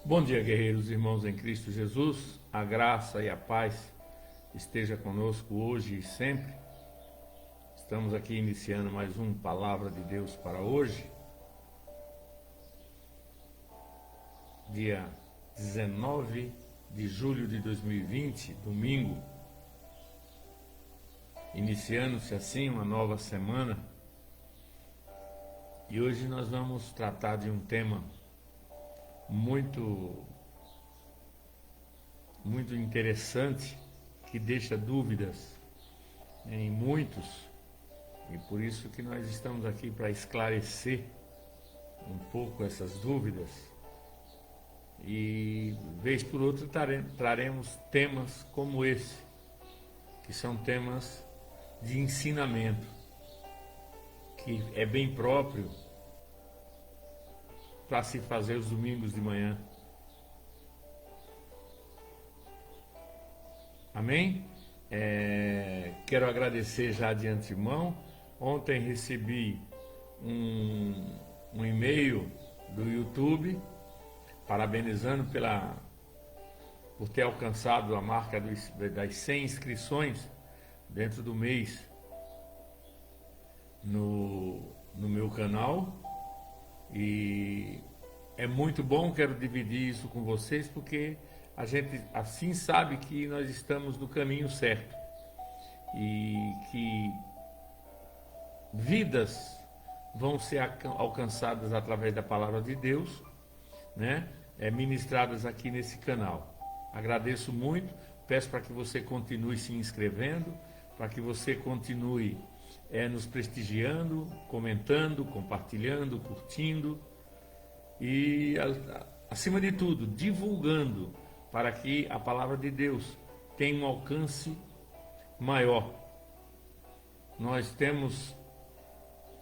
Bom dia, guerreiros, irmãos em Cristo Jesus. A graça e a paz esteja conosco hoje e sempre. Estamos aqui iniciando mais uma palavra de Deus para hoje, dia 19 de julho de 2020, domingo. Iniciando-se assim uma nova semana. E hoje nós vamos tratar de um tema muito interessante, que deixa dúvidas em muitos, e por isso que nós estamos aqui para esclarecer um pouco essas dúvidas, e vez por outra traremos temas como esse, que são temas de ensinamento, que é bem próprio para se fazer os domingos de manhã. Amém? Quero agradecer já de antemão. Ontem recebi um e-mail do YouTube parabenizando por ter alcançado a marca das 100 inscrições dentro do mês no meu canal. E é muito bom, quero dividir isso com vocês, porque a gente assim sabe que nós estamos no caminho certo e que vidas vão ser alcançadas através da palavra de Deus, né? Ministradas aqui nesse canal. Agradeço muito, peço para que você continue se inscrevendo, para que você continue nos prestigiando, comentando, compartilhando, curtindo e, acima de tudo, divulgando, para que a palavra de Deus tenha um alcance maior. Nós temos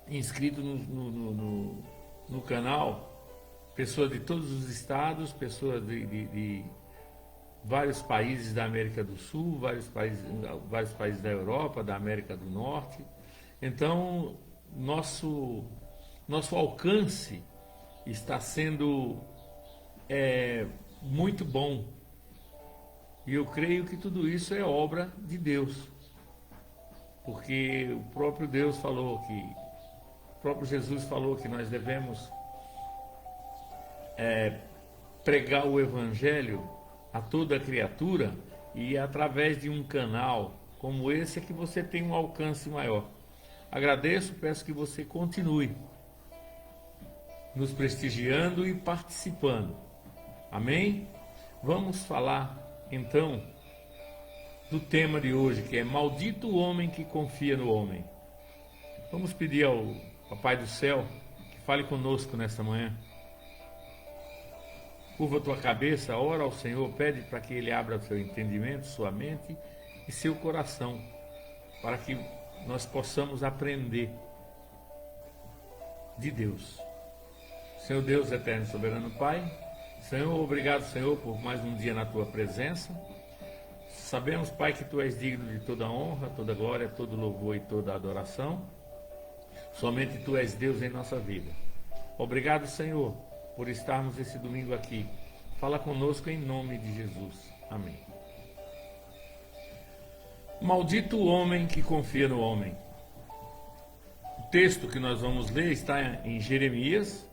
inscrito no canal pessoas de todos os estados, pessoas de vários países da América do Sul, vários países da Europa, da América do Norte. Então, nosso alcance está sendo muito bom. E eu creio que tudo isso é obra de Deus. Porque o próprio Deus falou o próprio Jesus falou que nós devemos pregar o Evangelho a toda criatura, e através de um canal como esse é que você tem um alcance maior. Agradeço, peço que você continue nos prestigiando e participando. Amém? Vamos falar então do tema de hoje, que é maldito o homem que confia no homem. Vamos pedir ao Papai do Céu que fale conosco nesta manhã. Curva a tua cabeça, ora ao Senhor, pede para que Ele abra o seu entendimento, sua mente e seu coração, para que nós possamos aprender de Deus. Senhor Deus eterno e soberano Pai, Senhor, obrigado, Senhor, por mais um dia na tua presença. Sabemos, Pai, que tu és digno de toda honra, toda glória, todo louvor e toda adoração. Somente tu és Deus em nossa vida. Obrigado, Senhor, por estarmos esse domingo aqui. Fala conosco em nome de Jesus. Amém. Maldito o homem que confia no homem. O texto que nós vamos ler está em Jeremias,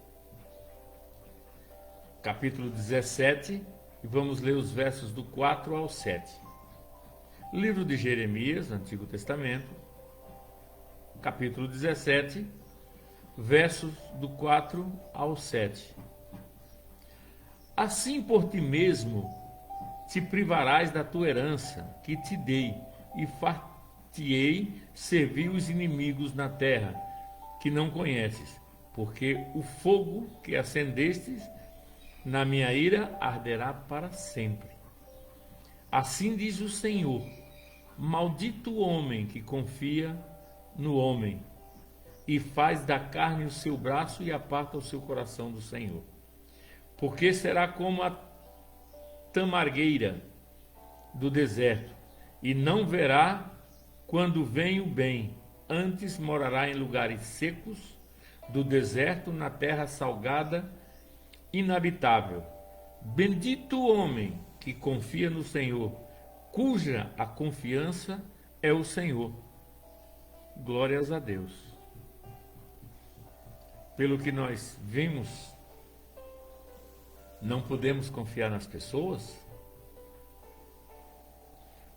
capítulo 17, e vamos ler os versos do 4 ao 7. Livro de Jeremias, Antigo Testamento, capítulo 17, versos do 4 ao 7. Assim por ti mesmo te privarás da tua herança que te dei, e far-te-ei servir os inimigos na terra que não conheces, porque o fogo que acendestes na minha ira arderá para sempre. Assim diz o Senhor: maldito o homem que confia no homem e faz da carne o seu braço e aparta o seu coração do Senhor. Porque será como a tamargueira do deserto, e não verá quando vem o bem, antes morará em lugares secos do deserto, na terra salgada, inabitável. Bendito o homem que confia no Senhor, cuja a confiança é o Senhor. Glórias a Deus. Pelo que nós vimos, não podemos confiar nas pessoas?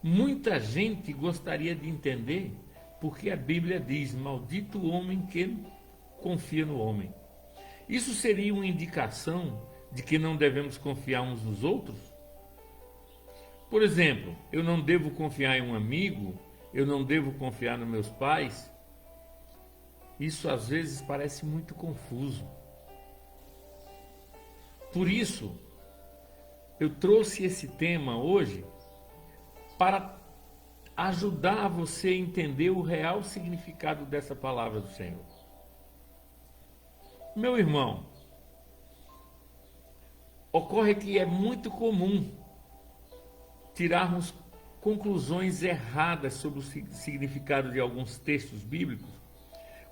Muita gente gostaria de entender porque a Bíblia diz: maldito o homem que confia no homem. Isso seria uma indicação de que não devemos confiar uns nos outros? Por exemplo, eu não devo confiar em um amigo, eu não devo confiar nos meus pais? Isso às vezes parece muito confuso. Por isso, eu trouxe esse tema hoje para ajudar você a entender o real significado dessa palavra do Senhor. Meu irmão, ocorre que é muito comum tirarmos conclusões erradas sobre o significado de alguns textos bíblicos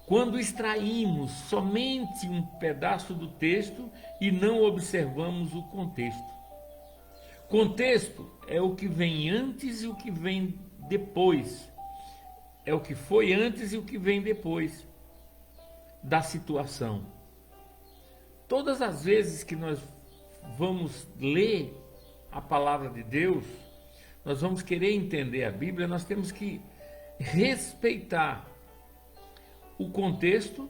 quando extraímos somente um pedaço do texto e não observamos o contexto. Contexto é o que vem antes e o que vem depois. É o que foi antes e o que vem depois da situação. Todas as vezes que nós vamos ler a palavra de Deus, nós vamos querer entender a Bíblia, nós temos que respeitar o contexto,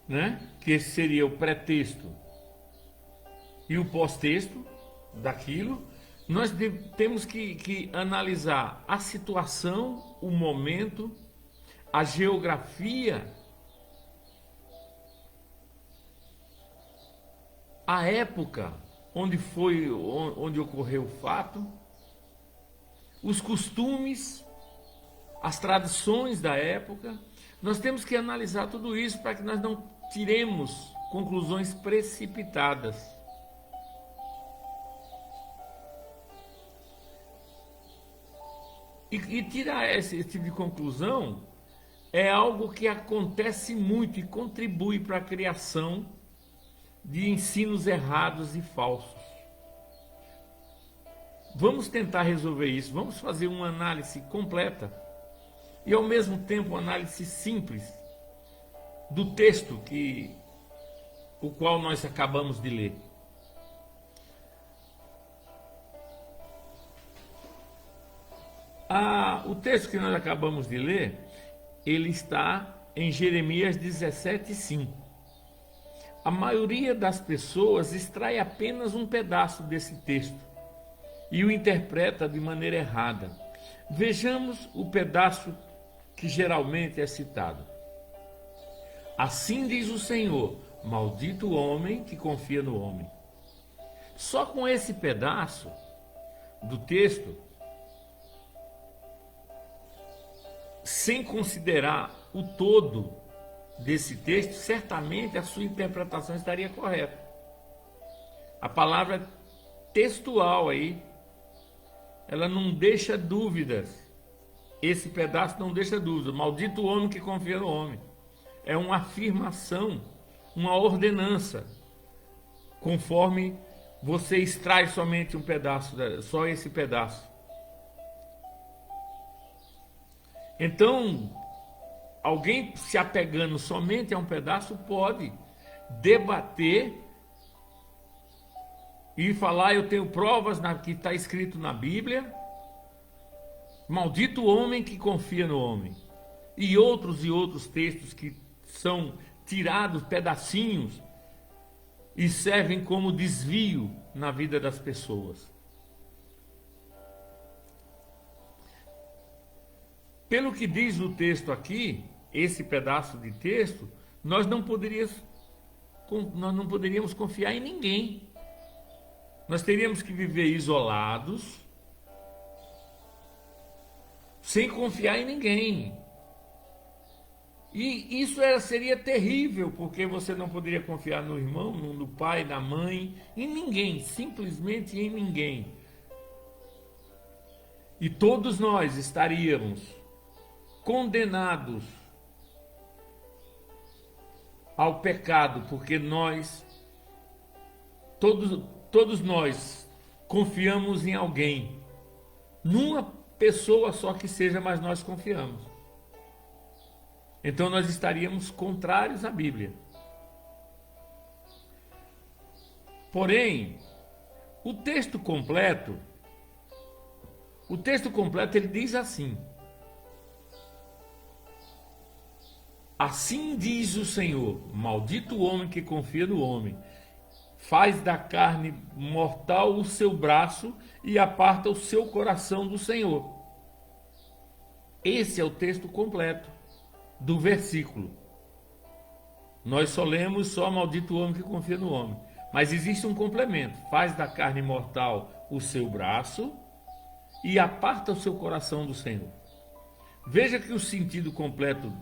né? Que esse seria o pretexto e o pós-texto daquilo. Nós temos que analisar a situação, o momento, a geografia, a época onde ocorreu o fato, os costumes, as tradições da época. Nós temos que analisar tudo isso para que nós não tiremos conclusões precipitadas. E tirar esse tipo de conclusão é algo que acontece muito e contribui para a criação de ensinos errados e falsos. Vamos tentar resolver isso, vamos fazer uma análise completa e ao mesmo tempo uma análise simples do texto o qual nós acabamos de ler. O texto que nós acabamos de ler, ele está em Jeremias 17:5. A maioria das pessoas extrai apenas um pedaço desse texto e o interpreta de maneira errada. Vejamos o pedaço que geralmente é citado. Assim diz o Senhor: maldito o homem que confia no homem. Só com esse pedaço do texto, sem considerar o todo desse texto, certamente a sua interpretação estaria correta. A palavra textual aí, ela não deixa dúvidas. Esse pedaço não deixa dúvidas. Maldito o homem que confia no homem. É uma afirmação, uma ordenança, conforme você extrai somente um pedaço, só esse pedaço. Então, alguém se apegando somente a um pedaço pode debater e falar: eu tenho provas que está escrito na Bíblia, maldito o homem que confia no homem. E outros textos que são tirados pedacinhos e servem como desvio na vida das pessoas. Pelo que diz o texto aqui, esse pedaço de texto, nós não poderíamos confiar em ninguém. Nós teríamos que viver isolados, sem confiar em ninguém. E isso seria terrível, porque você não poderia confiar no irmão, no pai, na mãe, em ninguém, simplesmente em ninguém. E todos nós estaríamos condenados ao pecado, porque nós Todos nós confiamos em alguém, numa pessoa só que seja, mas nós confiamos. Então nós estaríamos contrários à Bíblia. Porém, o texto completo ele diz assim: assim diz o Senhor, maldito o homem que confia no homem, faz da carne mortal o seu braço e aparta o seu coração do Senhor. Esse é o texto completo do versículo. Nós só lemos só maldito o homem que confia no homem. Mas existe um complemento: faz da carne mortal o seu braço e aparta o seu coração do Senhor. Veja que o sentido completo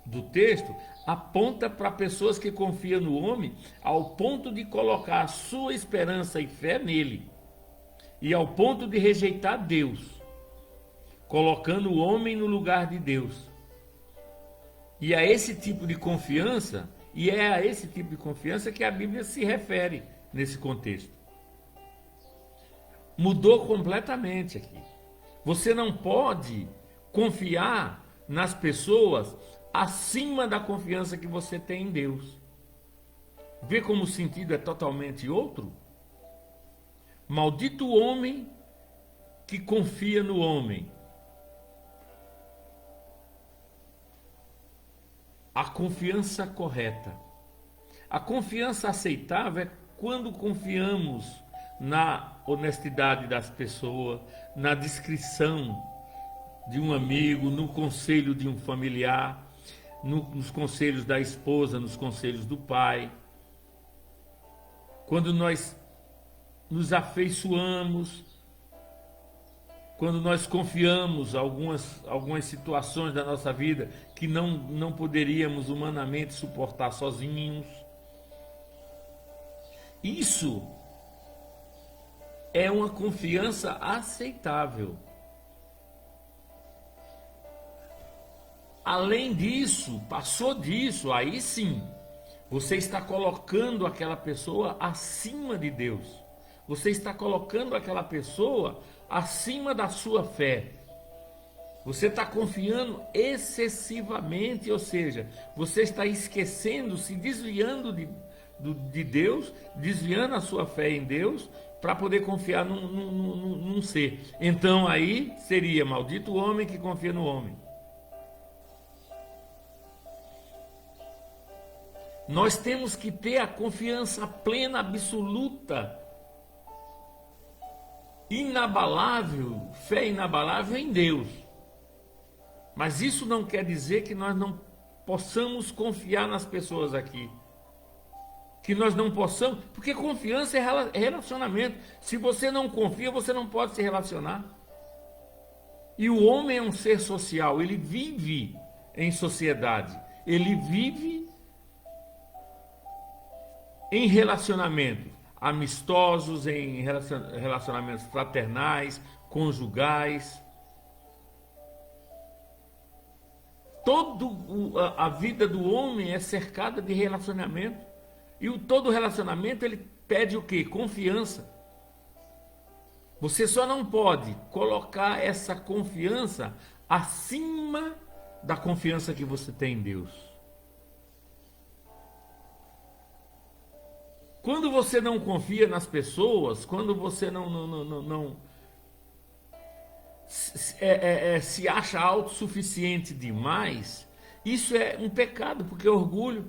do texto aponta para pessoas que confiam no homem ao ponto de colocar a sua esperança e fé nele, e ao ponto de rejeitar Deus, colocando o homem no lugar de Deus. E é a esse tipo de confiança que a Bíblia se refere nesse contexto. Mudou completamente aqui. Você não pode confiar nas pessoas acima da confiança que você tem em Deus. Vê como o sentido é totalmente outro? Maldito o homem que confia no homem. A confiança correta. A confiança aceitável é quando confiamos na honestidade das pessoas, na discrição de um amigo, no conselho de um familiar, nos conselhos da esposa, nos conselhos do pai. Quando nós nos afeiçoamos, quando nós confiamos algumas situações da nossa vida que não poderíamos humanamente suportar sozinhos. Isso é uma confiança aceitável. Além disso, passou disso, aí sim, você está colocando aquela pessoa acima de Deus. Você está colocando aquela pessoa acima da sua fé. Você está confiando excessivamente, ou seja, você está esquecendo, se desviando de Deus, desviando a sua fé em Deus, para poder confiar num ser. Então aí seria maldito o homem que confia no homem. Nós temos que ter a confiança plena, absoluta, inabalável, fé inabalável em Deus. Mas isso não quer dizer que nós não possamos confiar nas pessoas aqui. Que nós não possamos, porque confiança é relacionamento. Se você não confia, você não pode se relacionar. E o homem é um ser social, ele vive em sociedade, ele vive em relacionamentos amistosos, em relacionamentos fraternais, conjugais. Toda a vida do homem é cercada de relacionamento. E todo relacionamento ele pede o quê? Confiança. Você só não pode colocar essa confiança acima da confiança que você tem em Deus. Quando você não confia nas pessoas, quando você não se acha autossuficiente demais, isso é um pecado, porque é orgulho.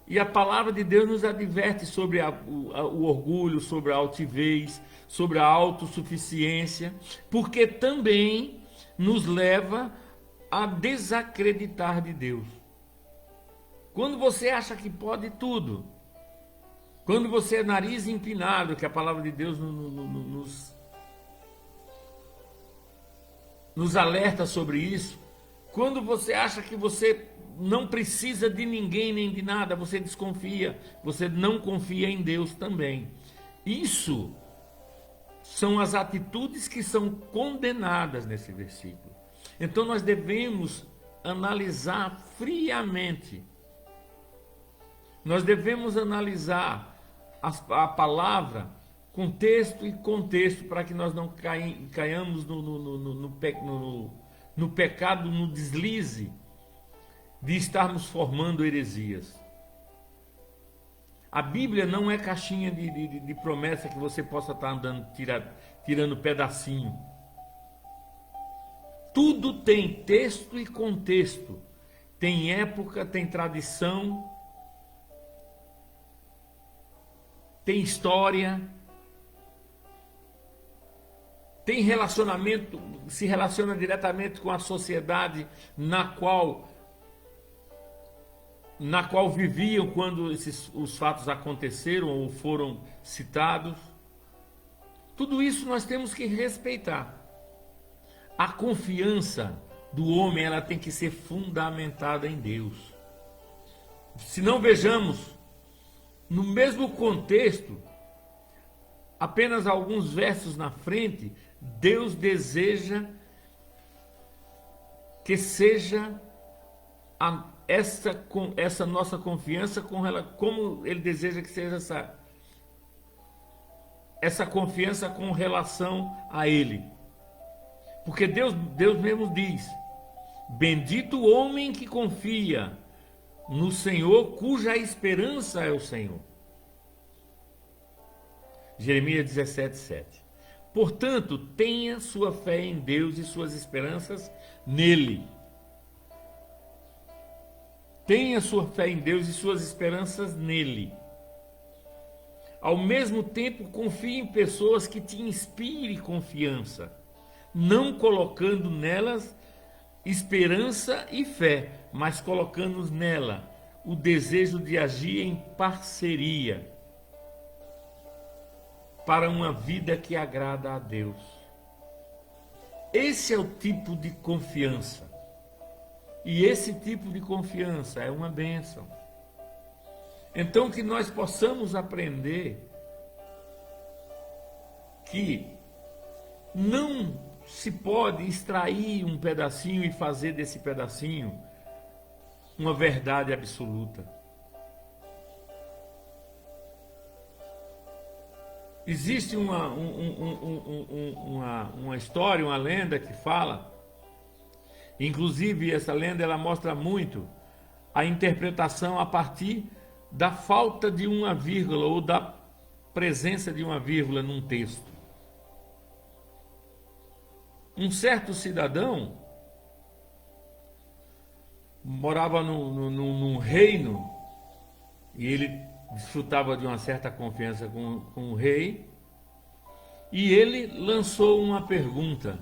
E a palavra de Deus nos adverte sobre o orgulho, sobre a altivez, sobre a autossuficiência, porque também nos leva a desacreditar de Deus. Quando você acha que pode tudo, quando você é nariz empinado, que a palavra de Deus nos alerta sobre isso, quando você acha que você não precisa de ninguém nem de nada, você desconfia, você não confia em Deus também. Isso são as atitudes que são condenadas nesse versículo. Então nós devemos analisar friamente Nós devemos analisar a palavra, contexto e contexto, para que nós não caiamos no pecado, no deslize de estarmos formando heresias. A Bíblia não é caixinha de promessa que você possa estar andando tirando pedacinho. Tudo tem texto e contexto. Tem época, tem tradição, tem história, tem relacionamento, se relaciona diretamente com a sociedade na qual viviam quando os fatos aconteceram ou foram citados. Tudo isso nós temos que respeitar. A confiança do homem, ela tem que ser fundamentada em Deus. Se não, vejamos, no mesmo contexto, apenas alguns versos na frente, Deus deseja que seja essa nossa confiança, como Ele deseja que seja essa confiança com relação a Ele. Porque Deus mesmo diz: bendito o homem que confia no Senhor, cuja esperança é o Senhor. Jeremias 17:7. Portanto, tenha sua fé em Deus e suas esperanças nele. Tenha sua fé em Deus e suas esperanças nele. Ao mesmo tempo, confie em pessoas que te inspirem confiança, não colocando nelas esperança e fé, mas colocando nela o desejo de agir em parceria para uma vida que agrada a Deus. Esse é o tipo de confiança. E esse tipo de confiança é uma bênção. Então, que nós possamos aprender que não se pode extrair um pedacinho e fazer desse pedacinho uma verdade absoluta. Existe uma história, uma lenda que fala, inclusive essa lenda ela mostra muito a interpretação a partir da falta de uma vírgula ou da presença de uma vírgula num texto. Um certo cidadão morava num reino e ele desfrutava de uma certa confiança com o rei, e ele lançou uma pergunta,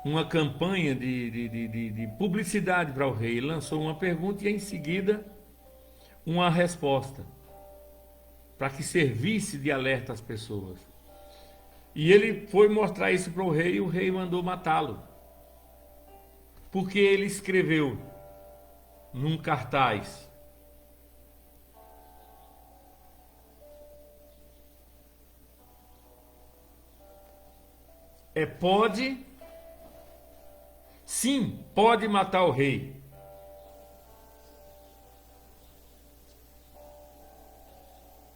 uma campanha de publicidade para o rei. Ele lançou uma pergunta e em seguida uma resposta, para que servisse de alerta às pessoas. E ele foi mostrar isso para o rei, e o rei mandou matá-lo, porque ele escreveu num cartaz: pode, sim, pode matar o rei.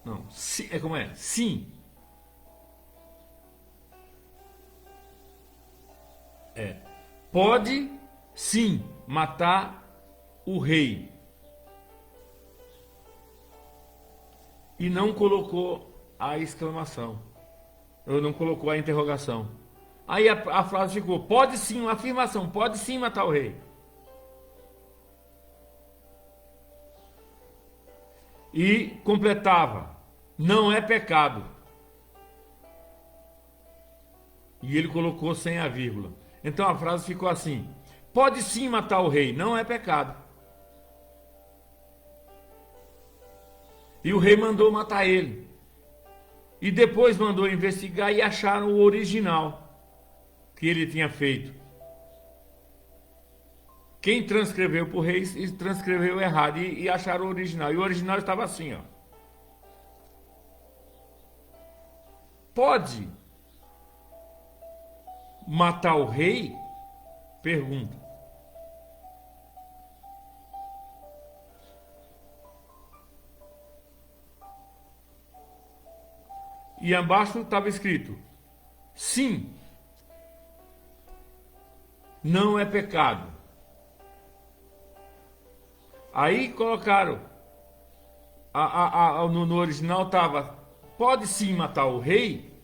Não, sim, como é? Sim. Pode, sim, matar o rei. E não colocou a exclamação, ou não colocou a interrogação. Aí a frase ficou: pode sim, uma afirmação, pode sim matar o rei. E completava: não é pecado. E ele colocou sem a vírgula. Então a frase ficou assim: pode sim matar o rei, não é pecado. E o rei mandou matar ele. E depois mandou investigar e acharam o original que ele tinha feito. Quem transcreveu para o rei transcreveu errado e acharam o original. E o original estava assim, ó: pode matar o rei? Pergunta. E abaixo estava escrito: sim, não é pecado. Aí colocaram, no original estava: pode sim matar o rei.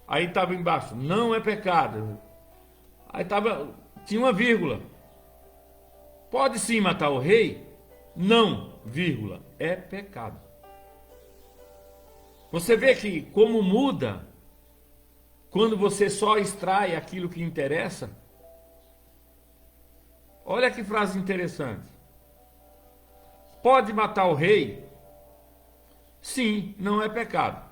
Aí estava embaixo: não é pecado. Aí tinha uma vírgula: pode sim matar o rei? Não, vírgula, é pecado. Você vê que como muda quando você só extrai aquilo que interessa? Olha que frase interessante. Pode matar o rei? Sim, não é pecado.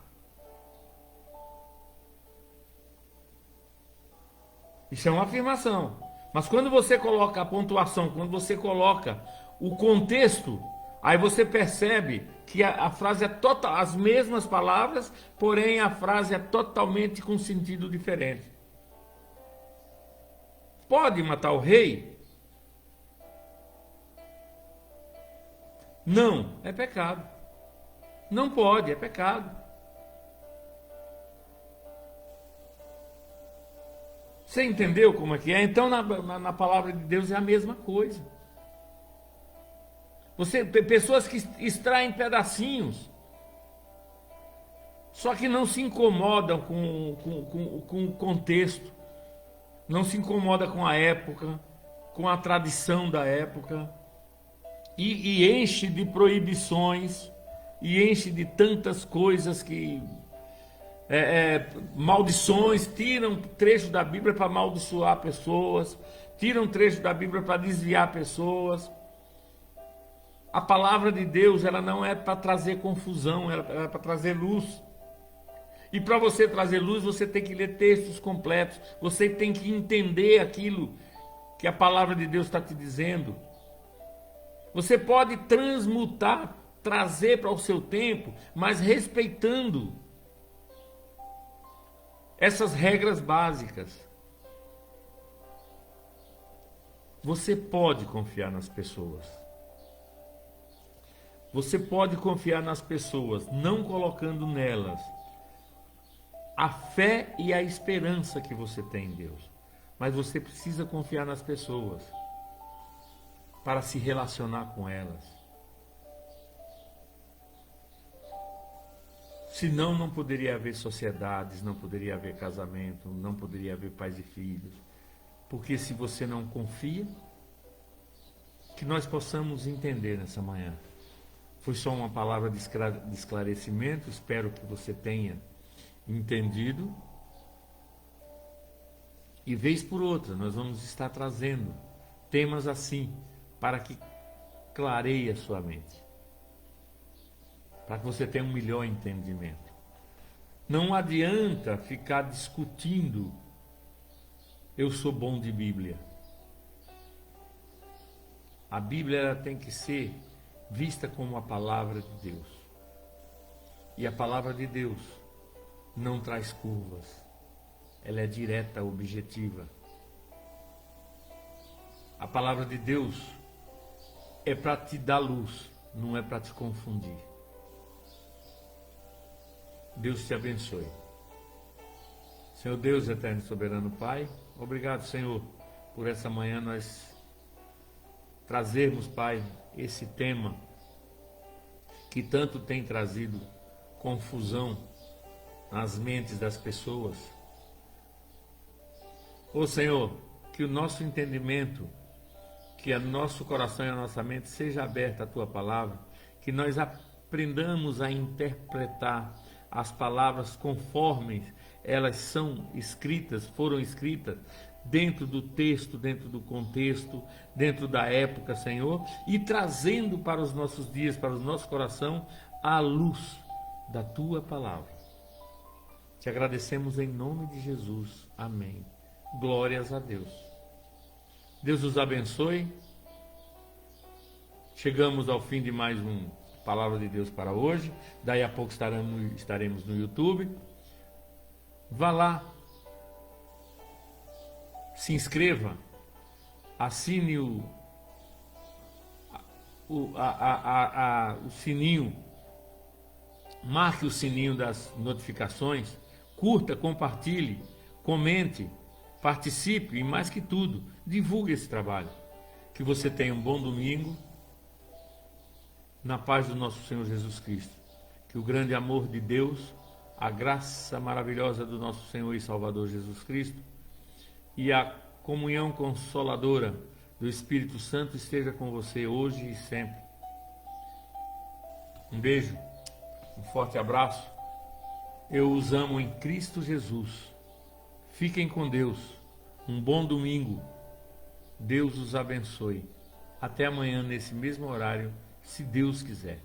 Isso é uma afirmação. Mas quando você coloca a pontuação, quando você coloca o contexto, aí você percebe que a frase é total, as mesmas palavras, porém a frase é totalmente com sentido diferente. Pode matar o rei? Não, é pecado. Não pode, é pecado. Você entendeu como é que é? Então na palavra de Deus é a mesma coisa. Pessoas que extraem pedacinhos, só que não se incomodam com o contexto, não se incomoda com a época, com a tradição da época, e enche de proibições, e enche de tantas coisas que... maldições, tiram trecho da Bíblia para amaldiçoar pessoas, tiram trecho da Bíblia para desviar pessoas. A palavra de Deus, ela não é para trazer confusão, ela é para trazer luz. E para você trazer luz, você tem que ler textos completos, você tem que entender aquilo que a palavra de Deus está te dizendo. Você pode transmutar, trazer para o seu tempo, mas respeitando essas regras básicas. Você pode confiar nas pessoas. Você pode confiar nas pessoas, não colocando nelas a fé e a esperança que você tem em Deus. Mas você precisa confiar nas pessoas para se relacionar com elas. Senão não poderia haver sociedades, não poderia haver casamento, não poderia haver pais e filhos. Porque se você não confia, que nós possamos entender nessa manhã. Foi só uma palavra de esclarecimento, espero que você tenha entendido. E vez por outra, nós vamos estar trazendo temas assim, para que clareie a sua mente. Para que você tenha um melhor entendimento. Não adianta ficar discutindo: eu sou bom de Bíblia. A Bíblia ela tem que ser vista como a palavra de Deus. E a palavra de Deus não traz curvas. Ela é direta, objetiva. A palavra de Deus é para te dar luz, não é para te confundir. Deus te abençoe. Senhor Deus, eterno e soberano Pai, obrigado, Senhor, por essa manhã nós trazermos, Pai, esse tema que tanto tem trazido confusão nas mentes das pessoas. Ô Senhor, que o nosso entendimento, que o nosso coração e a nossa mente seja aberta à Tua palavra, que nós aprendamos a interpretar as palavras conforme elas são escritas, foram escritas, dentro do texto, dentro do contexto, dentro da época, Senhor, e trazendo para os nossos dias, para o nosso coração, a luz da Tua palavra. Te agradecemos em nome de Jesus. Amém. Glórias a Deus. Deus os abençoe. Chegamos ao fim de mais um Palavra de Deus para hoje. Daí a pouco estaremos no YouTube. Vá lá, se inscreva, assine o sininho marque o sininho das notificações, curta, compartilhe, comente, participe e, mais que tudo, divulgue esse trabalho. Que você tenha um bom domingo, na paz do nosso Senhor Jesus Cristo. Que o grande amor de Deus, a graça maravilhosa do nosso Senhor e Salvador Jesus Cristo e a comunhão consoladora do Espírito Santo esteja com você hoje e sempre. Um beijo, um forte abraço. Eu os amo em Cristo Jesus. Fiquem com Deus. Um bom domingo. Deus os abençoe. Até amanhã nesse mesmo horário, se Deus quiser.